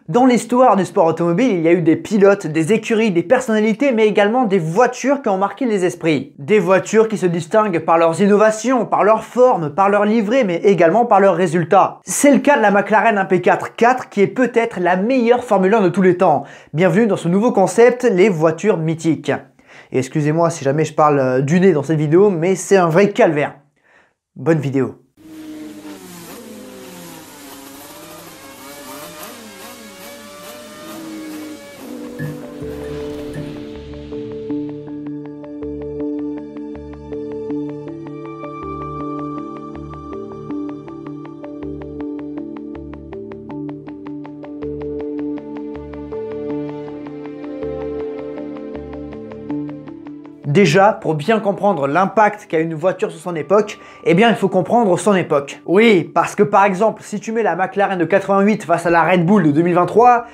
Dans l'histoire du sport automobile, il y a eu des pilotes, des écuries, des personnalités, mais également des voitures qui ont marqué les esprits. Des voitures qui se distinguent par leurs innovations, par leur forme, par leur livrée, mais également par leurs résultats. C'est le cas de la McLaren MP4 qui est peut-être la meilleure Formule 1 de tous les temps. Bienvenue dans ce nouveau concept, les voitures mythiques. Et excusez-moi si jamais je parle du nez dans cette vidéo, mais c'est un vrai calvaire. Bonne vidéo. Déjà, pour bien comprendre l'impact qu'a une voiture sur son époque, eh bien il faut comprendre son époque. Oui, parce que par exemple, si tu mets la McLaren de 88 face à la Red Bull de 2023,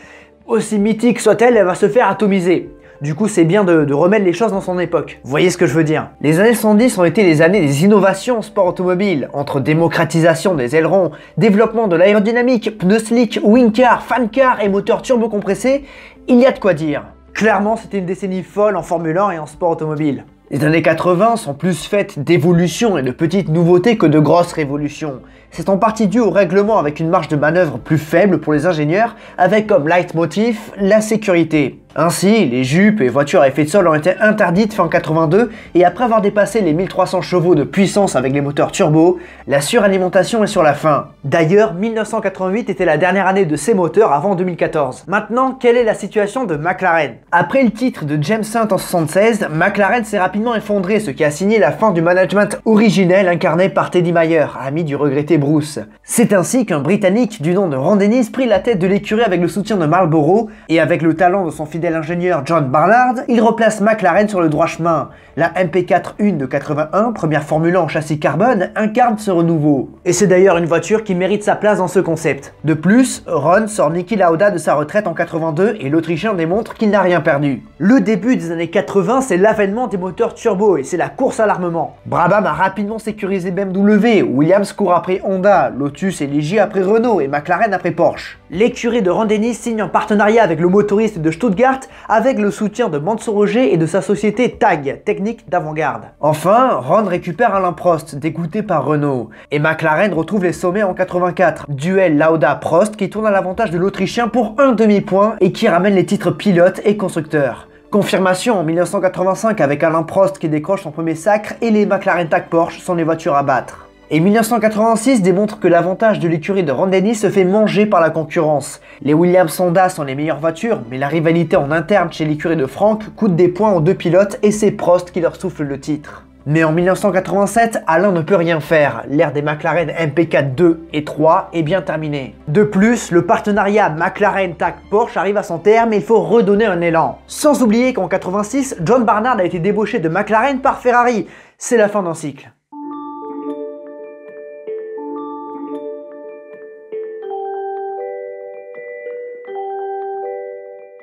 aussi mythique soit-elle, elle va se faire atomiser. Du coup, c'est bien de remettre les choses dans son époque. Vous voyez ce que je veux dire? Les années 70 ont été les années des innovations en sport automobile, entre démocratisation des ailerons, développement de l'aérodynamique, pneus slick, wing car, fan car et moteur turbo compressé, il y a de quoi dire. Clairement, c'était une décennie folle en Formule 1 et en sport automobile. Les années 80 sont plus faites d'évolutions et de petites nouveautés que de grosses révolutions. C'est en partie dû au règlement avec une marge de manœuvre plus faible pour les ingénieurs, avec comme leitmotiv la sécurité. Ainsi, les jupes et voitures à effet de sol ont été interdites fin 82 et après avoir dépassé les 1300 chevaux de puissance avec les moteurs turbo, la suralimentation est sur la fin. D'ailleurs, 1988 était la dernière année de ces moteurs avant 2014. Maintenant, quelle est la situation de McLaren? Après le titre de James Hunt en 76, McLaren s'est rapidement effondré, ce qui a signé la fin du management originel incarné par Teddy Mayer, ami du regretté Bruce. C'est ainsi qu'un Britannique du nom de Ron Dennis prit la tête de l'écurie avec le soutien de Marlboro et avec le talent de son fidèle ingénieur John Barnard, il replace McLaren sur le droit chemin. La MP4 de 81, première Formule 1 en châssis carbone, incarne ce renouveau. Et c'est d'ailleurs une voiture qui mérite sa place dans ce concept. De plus, Ron sort Niki Lauda de sa retraite en 82 et l'Autrichien démontre qu'il n'a rien perdu. Le début des années 80, c'est l'avènement des moteurs turbo et c'est la course à l'armement. Brabham a rapidement sécurisé BMW, Williams court après Honda, Lotus et Ligier après Renault et McLaren après Porsche. L'écurie de Ron Dennis signe un partenariat avec le motoriste de Stuttgart avec le soutien de Mansour Roger et de sa société TAG, technique d'avant-garde. Enfin, Ron récupère Alain Prost, dégoûté par Renault, et McLaren retrouve les sommets en 84. Duel Lauda-Prost qui tourne à l'avantage de l'Autrichien pour un demi-point et qui ramène les titres pilote et constructeur. Confirmation en 1985 avec Alain Prost qui décroche son premier sacre et les McLaren TAG Porsche sont les voitures à battre. Et 1986 démontre que l'avantage de l'écurie de Ron Dennis se fait manger par la concurrence. Les Williams Honda sont les meilleures voitures, mais la rivalité en interne chez l'écurie de Frank coûte des points aux deux pilotes et c'est Prost qui leur souffle le titre. Mais en 1987, Alain ne peut rien faire, l'ère des McLaren MP4 2 et 3 est bien terminée. De plus, le partenariat McLaren TAG Porsche arrive à son terme et il faut redonner un élan. Sans oublier qu'en 86, John Barnard a été débauché de McLaren par Ferrari. C'est la fin d'un cycle.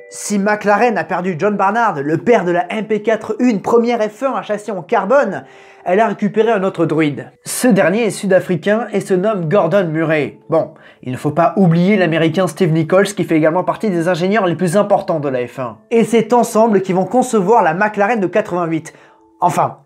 Si McLaren a perdu John Barnard, le père de la MP4 première F1 à châssis en carbone, elle a récupéré un autre druide. Ce dernier est sud-africain et se nomme Gordon Murray. Bon, il ne faut pas oublier l'américain Steve Nichols qui fait également partie des ingénieurs les plus importants de la F1. Et c'est ensemble qu'ils vont concevoir la McLaren de 88. Enfin,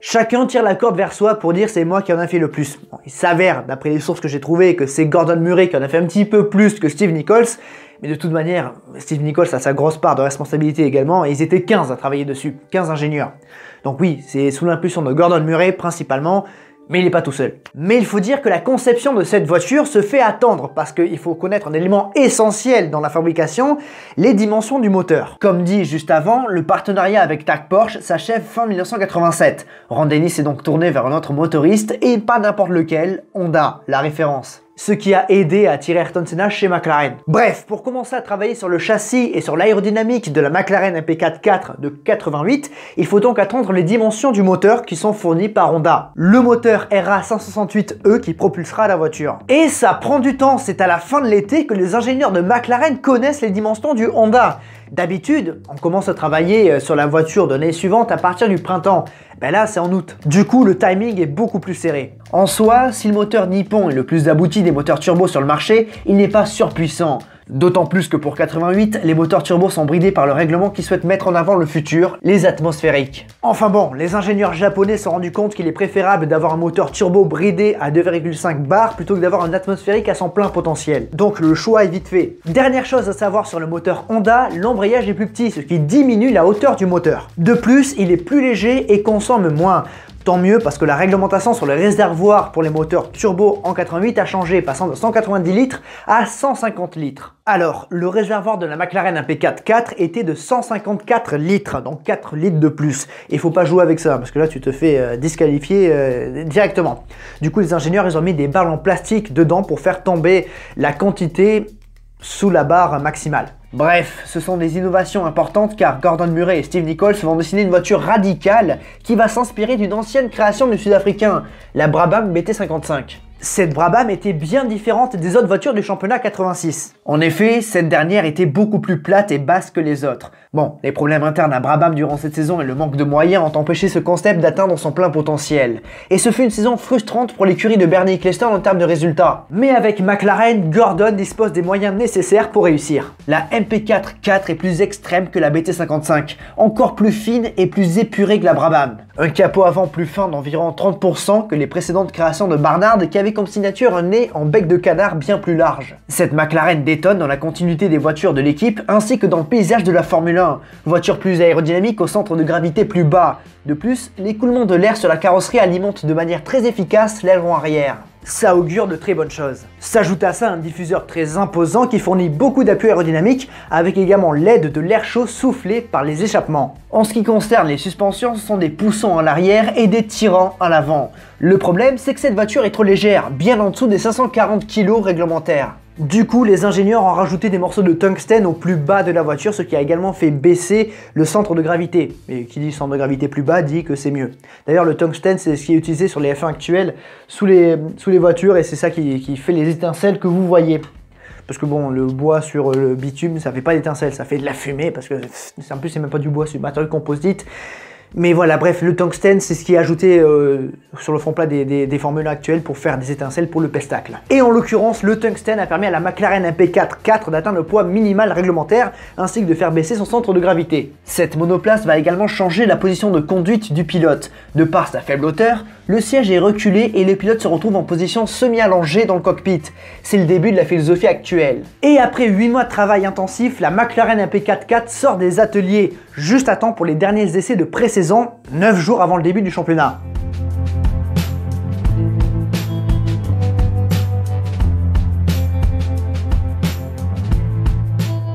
chacun tire la corde vers soi pour dire c'est moi qui en a fait le plus. Bon, il s'avère, d'après les sources que j'ai trouvées, que c'est Gordon Murray qui en a fait un petit peu plus que Steve Nichols. Mais de toute manière, Steve Nichols a sa grosse part de responsabilité également, et ils étaient 15 à travailler dessus, 15 ingénieurs. Donc oui, c'est sous l'impulsion de Gordon Murray principalement, mais il n'est pas tout seul. Mais il faut dire que la conception de cette voiture se fait attendre, parce qu'il faut connaître un élément essentiel dans la fabrication, les dimensions du moteur. Comme dit juste avant, le partenariat avec TAG Porsche s'achève fin 1987. Ron Dennis est donc tourné vers un autre motoriste, et pas n'importe lequel, Honda, la référence. Ce qui a aidé à attirer Ayrton Senna chez McLaren. Bref, pour commencer à travailler sur le châssis et sur l'aérodynamique de la McLaren MP4 de 88, il faut donc attendre les dimensions du moteur qui sont fournies par Honda. Le moteur RA168E qui propulsera la voiture. Et ça prend du temps, c'est à la fin de l'été que les ingénieurs de McLaren connaissent les dimensions du Honda. D'habitude, on commence à travailler sur la voiture de l'année suivante à partir du printemps. Ben là, c'est en août. Du coup, le timing est beaucoup plus serré. En soi, si le moteur Nippon est le plus abouti des moteurs turbo sur le marché, il n'est pas surpuissant. D'autant plus que pour 88, les moteurs turbo sont bridés par le règlement qui souhaite mettre en avant le futur, les atmosphériques. Enfin bon, les ingénieurs japonais se sont rendus compte qu'il est préférable d'avoir un moteur turbo bridé à 2,5 bar plutôt que d'avoir un atmosphérique à son plein potentiel. Donc le choix est vite fait. Dernière chose à savoir sur le moteur Honda, l'embrayage est plus petit, ce qui diminue la hauteur du moteur. De plus, il est plus léger et consomme moins. Tant mieux parce que la réglementation sur le réservoir pour les moteurs turbo en 88 a changé, passant de 190 litres à 150 litres. Alors, le réservoir de la McLaren MP4 était de 154 litres, donc 4 litres de plus. Et il faut pas jouer avec ça, parce que là tu te fais disqualifier directement. Du coup, les ingénieurs, ils ont mis des barres en plastique dedans pour faire tomber la quantité sous la barre maximale. Bref, ce sont des innovations importantes car Gordon Murray et Steve Nichols vont dessiner une voiture radicale qui va s'inspirer d'une ancienne création du Sud-Africain, la Brabham BT55. Cette Brabham était bien différente des autres voitures du championnat 86. En effet, cette dernière était beaucoup plus plate et basse que les autres. Bon, les problèmes internes à Brabham durant cette saison et le manque de moyens ont empêché ce concept d'atteindre son plein potentiel. Et ce fut une saison frustrante pour l'écurie de Bernie Ecclestone en termes de résultats. Mais avec McLaren, Gordon dispose des moyens nécessaires pour réussir. La MP4 est plus extrême que la BT55, encore plus fine et plus épurée que la Brabham. Un capot avant plus fin d'environ 30% que les précédentes créations de Barnard qui avait comme signature un nez en bec de canard bien plus large. Cette McLaren détonne dans la continuité des voitures de l'équipe ainsi que dans le paysage de la Formule 1. Voiture plus aérodynamique au centre de gravité plus bas. De plus, l'écoulement de l'air sur la carrosserie alimente de manière très efficace l'aileron arrière. Ça augure de très bonnes choses. S'ajoute à ça un diffuseur très imposant qui fournit beaucoup d'appui aérodynamique avec également l'aide de l'air chaud soufflé par les échappements. En ce qui concerne les suspensions, ce sont des poussons à l'arrière et des tirants à l'avant. Le problème, c'est que cette voiture est trop légère, bien en dessous des 540 kg réglementaires. Du coup, les ingénieurs ont rajouté des morceaux de tungstène au plus bas de la voiture, ce qui a également fait baisser le centre de gravité. Et qui dit centre de gravité plus bas dit que c'est mieux. D'ailleurs, le tungstène, c'est ce qui est utilisé sur les F1 actuels sous les voitures et c'est ça qui fait les étincelles que vous voyez. Parce que bon, le bois sur le bitume, ça fait pas d'étincelles, ça fait de la fumée parce que en plus c'est même pas du bois, c'est du matériau composite. Mais voilà, bref, le tungstène, c'est ce qui est ajouté sur le fond plat des Formule 1 actuelles pour faire des étincelles pour le pestacle. Et en l'occurrence, le tungstène a permis à la McLaren MP4 d'atteindre le poids minimal réglementaire, ainsi que de faire baisser son centre de gravité. Cette monoplace va également changer la position de conduite du pilote. De par sa faible hauteur, le siège est reculé et le pilote se retrouve en position semi-allongée dans le cockpit. C'est le début de la philosophie actuelle. Et après 8 mois de travail intensif, la McLaren MP4 sort des ateliers, juste à temps pour les derniers essais de pré-saison, 9 jours avant le début du championnat.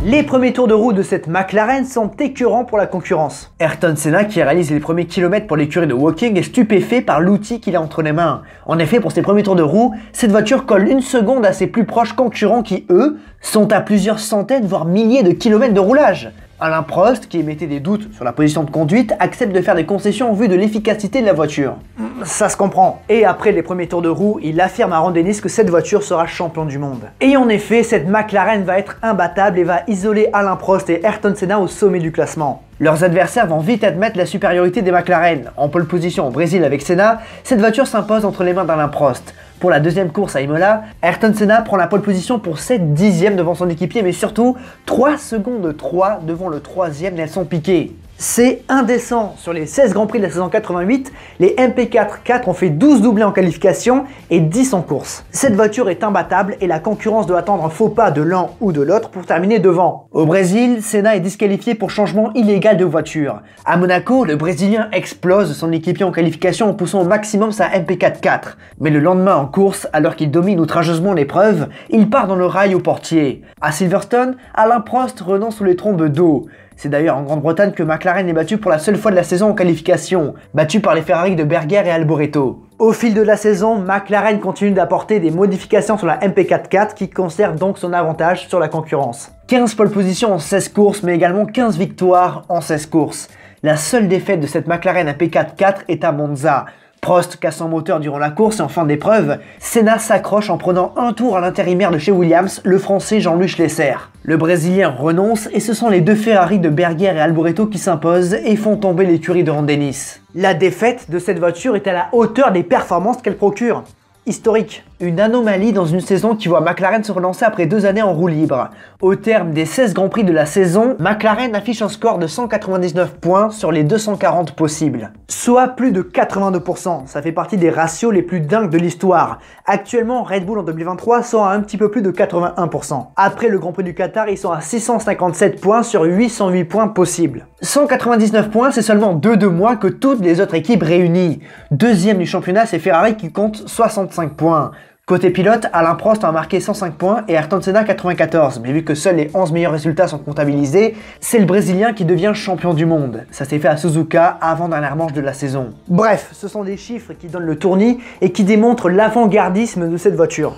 Les premiers tours de roue de cette McLaren sont écœurants pour la concurrence. Ayrton Senna, qui réalise les premiers kilomètres pour l'écurie de Woking, est stupéfait par l'outil qu'il a entre les mains. En effet, pour ses premiers tours de roue, cette voiture colle une seconde à ses plus proches concurrents qui, eux, sont à plusieurs centaines voire milliers de kilomètres de roulage. Alain Prost, qui émettait des doutes sur la position de conduite, accepte de faire des concessions en vue de l'efficacité de la voiture. Ça se comprend. Et après les premiers tours de roue, il affirme à Ron Dennis que cette voiture sera champion du monde. Et en effet, cette McLaren va être imbattable et va isoler Alain Prost et Ayrton Senna au sommet du classement. Leurs adversaires vont vite admettre la supériorité des McLaren. En pole position au Brésil avec Senna, cette voiture s'impose entre les mains d'Alain Prost. Pour la deuxième course à Imola, Ayrton Senna prend la pole position pour 7 dixièmes devant son équipier, mais surtout 3 secondes 3 devant le troisième Nelson Piquet. C'est indécent. Sur les 16 Grands Prix de la saison 88, les MP4 ont fait 12 doublés en qualification et 10 en course. Cette voiture est imbattable et la concurrence doit attendre un faux pas de l'un ou de l'autre pour terminer devant. Au Brésil, Senna est disqualifié pour changement illégal de voiture. À Monaco, le Brésilien explose son équipier en qualification en poussant au maximum sa MP4. Mais le lendemain en course, alors qu'il domine outrageusement l'épreuve, il part dans le rail au portier. À Silverstone, Alain Prost renonce sous les trombes d'eau. C'est d'ailleurs en Grande-Bretagne que McLaren est battu pour la seule fois de la saison en qualification, battu par les Ferrari de Berger et Alboreto. Au fil de la saison, McLaren continue d'apporter des modifications sur la MP4 qui conserve donc son avantage sur la concurrence. 15 pole positions en 16 courses, mais également 15 victoires en 16 courses. La seule défaite de cette McLaren MP4 est à Monza. Prost casse son moteur durant la course et en fin d'épreuve, Senna s'accroche en prenant un tour à l'intérimaire de chez Williams, le français Jean-Louis Schlesser. Le Brésilien renonce et ce sont les deux Ferrari de Berger et Alboreto qui s'imposent et font tomber l'écurie de Ron Dennis. La défaite de cette voiture est à la hauteur des performances qu'elle procure. Historique. Une anomalie dans une saison qui voit McLaren se relancer après 2 années en roue libre. Au terme des 16 Grands Prix de la saison, McLaren affiche un score de 199 points sur les 240 possibles. Soit plus de 82%, ça fait partie des ratios les plus dingues de l'histoire. Actuellement, Red Bull en 2023 sont à un petit peu plus de 81%. Après le Grand Prix du Qatar, ils sont à 657 points sur 808 points possibles. 199 points, c'est seulement 2 de moins que toutes les autres équipes réunies. Deuxième du championnat, c'est Ferrari qui compte 65 points. Côté pilote, Alain Prost a marqué 105 points et Ayrton Senna 94, mais vu que seuls les 11 meilleurs résultats sont comptabilisés, c'est le Brésilien qui devient champion du monde. Ça s'est fait à Suzuka avant dernière manche de la saison. Bref, ce sont des chiffres qui donnent le tournis et qui démontrent l'avant-gardisme de cette voiture.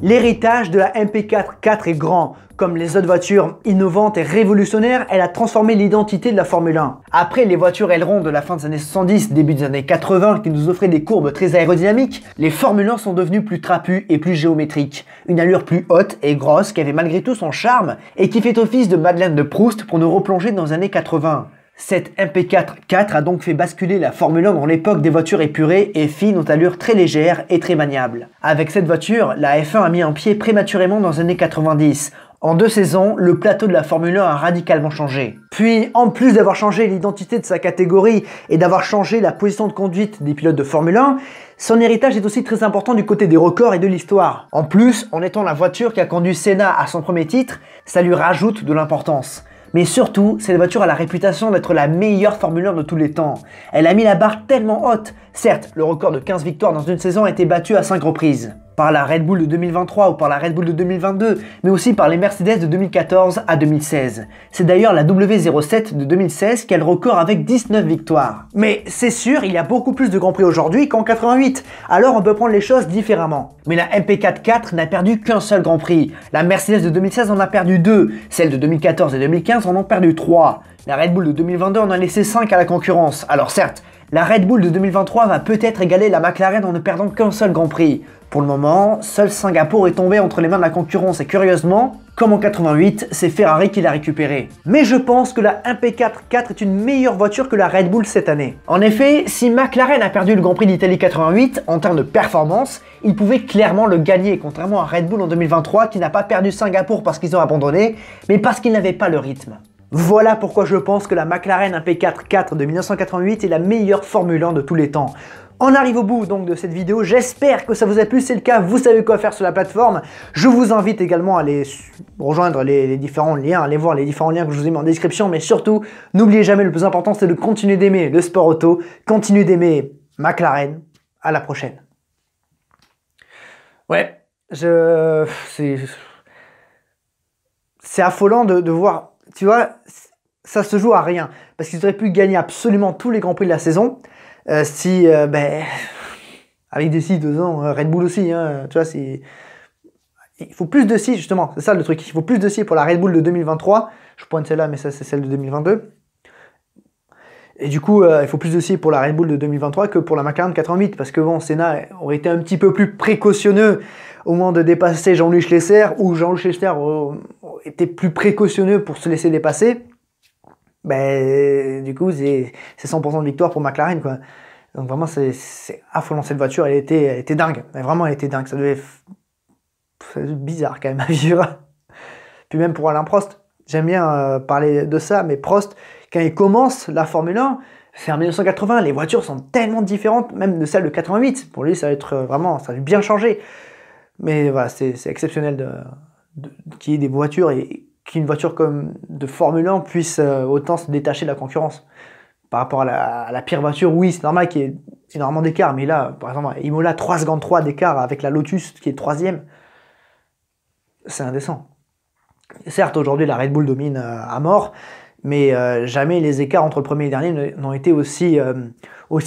L'héritage de la MP4 est grand. Comme les autres voitures innovantes et révolutionnaires, elle a transformé l'identité de la Formule 1. Après les voitures ailerons de la fin des années 70, début des années 80 qui nous offraient des courbes très aérodynamiques, les Formule 1 sont devenues plus trapues et plus géométriques. Une allure plus haute et grosse qui avait malgré tout son charme et qui fait office de Madeleine de Proust pour nous replonger dans les années 80. Cette MP4 a donc fait basculer la Formule 1 dans l'époque des voitures épurées et fines aux allures très légères et très maniables. Avec cette voiture, la F1 a mis un pied prématurément dans les années 90. En 2 saisons, le plateau de la Formule 1 a radicalement changé. Puis, en plus d'avoir changé l'identité de sa catégorie et d'avoir changé la position de conduite des pilotes de Formule 1, son héritage est aussi très important du côté des records et de l'histoire. En plus, en étant la voiture qui a conduit Senna à son premier titre, ça lui rajoute de l'importance. Mais surtout, cette voiture a la réputation d'être la meilleure Formule 1 de tous les temps. Elle a mis la barre tellement haute. Certes, le record de 15 victoires dans une saison a été battu à 5 reprises. Par la Red Bull de 2023 ou par la Red Bull de 2022, mais aussi par les Mercedes de 2014 à 2016. C'est d'ailleurs la W07 de 2016 qui a le record avec 19 victoires. Mais c'est sûr, il y a beaucoup plus de Grands Prix aujourd'hui qu'en 88, alors on peut prendre les choses différemment. Mais la MP4 n'a perdu qu'un seul Grand Prix. La Mercedes de 2016 en a perdu 2, celles de 2014 et 2015 en ont perdu 3. La Red Bull de 2022 en a laissé 5 à la concurrence. Alors certes, la Red Bull de 2023 va peut-être égaler la McLaren en ne perdant qu'un seul Grand Prix. Pour le moment, seul Singapour est tombé entre les mains de la concurrence et curieusement, comme en 88, c'est Ferrari qui l'a récupéré. Mais je pense que la MP4 est une meilleure voiture que la Red Bull cette année. En effet, si McLaren a perdu le Grand Prix d'Italie 88, en termes de performance, il pouvait clairement le gagner, contrairement à Red Bull en 2023 qui n'a pas perdu Singapour parce qu'ils ont abandonné, mais parce qu'ils n'avaient pas le rythme. Voilà pourquoi je pense que la McLaren MP4 de 1988 est la meilleure Formule 1 de tous les temps. On arrive au bout donc de cette vidéo, j'espère que ça vous a plu, si c'est le cas, vous savez quoi faire sur la plateforme. Je vous invite également à aller rejoindre les différents liens, aller voir les différents liens que je vous ai mis en description, mais surtout, n'oubliez jamais, le plus important c'est de continuer d'aimer le sport auto, continuer d'aimer McLaren, à la prochaine. Ouais, c'est affolant de voir, tu vois, ça se joue à rien, parce qu'ils auraient pu gagner absolument tous les Grands Prix de la saison, avec des 6, 2 ans, Red Bull aussi, hein, tu vois, il faut plus de 6 justement, c'est ça le truc, il faut plus de 6 pour la Red Bull de 2023, je pointe celle-là mais ça c'est celle de 2022, et du coup il faut plus de 6 pour la Red Bull de 2023 que pour la McLaren 88, parce que bon, Senna aurait été un petit peu plus précautionneux au moment de dépasser Jean-Louis Schlesser, ou Jean-Louis Schlesser était plus précautionneux pour se laisser dépasser. Du coup, c'est 100% de victoire pour McLaren, quoi. Donc vraiment, c'est affolant cette voiture, elle était dingue. Mais vraiment, elle était dingue. Ça devait être bizarre quand même à vivre. Puis même pour Alain Prost, j'aime bien parler de ça, mais Prost, quand il commence la Formule 1, c'est en 1980, les voitures sont tellement différentes, même de celles de 88. Pour lui, ça va être vraiment, ça va bien changer. Mais voilà, c'est exceptionnel qu'il y ait des voitures et qu'une voiture comme de Formule 1 puisse autant se détacher de la concurrence. Par rapport à la pire voiture, oui, c'est normal qu'il y ait énormément d'écart, mais là, par exemple, Imola, 3 secondes 3 d'écart avec la Lotus qui est 3e, c'est indécent. Certes, aujourd'hui, la Red Bull domine à mort, mais jamais les écarts entre le premier et le dernier n'ont été aussi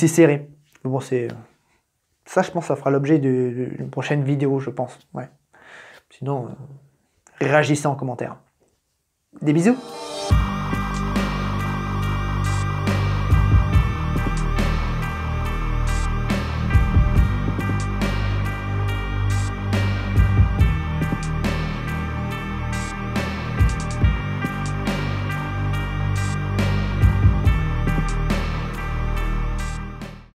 serrés. Bon, ça, je pense, ça fera l'objet d'une prochaine vidéo, je pense. Ouais. Sinon, réagissez en commentaire. Des bisous!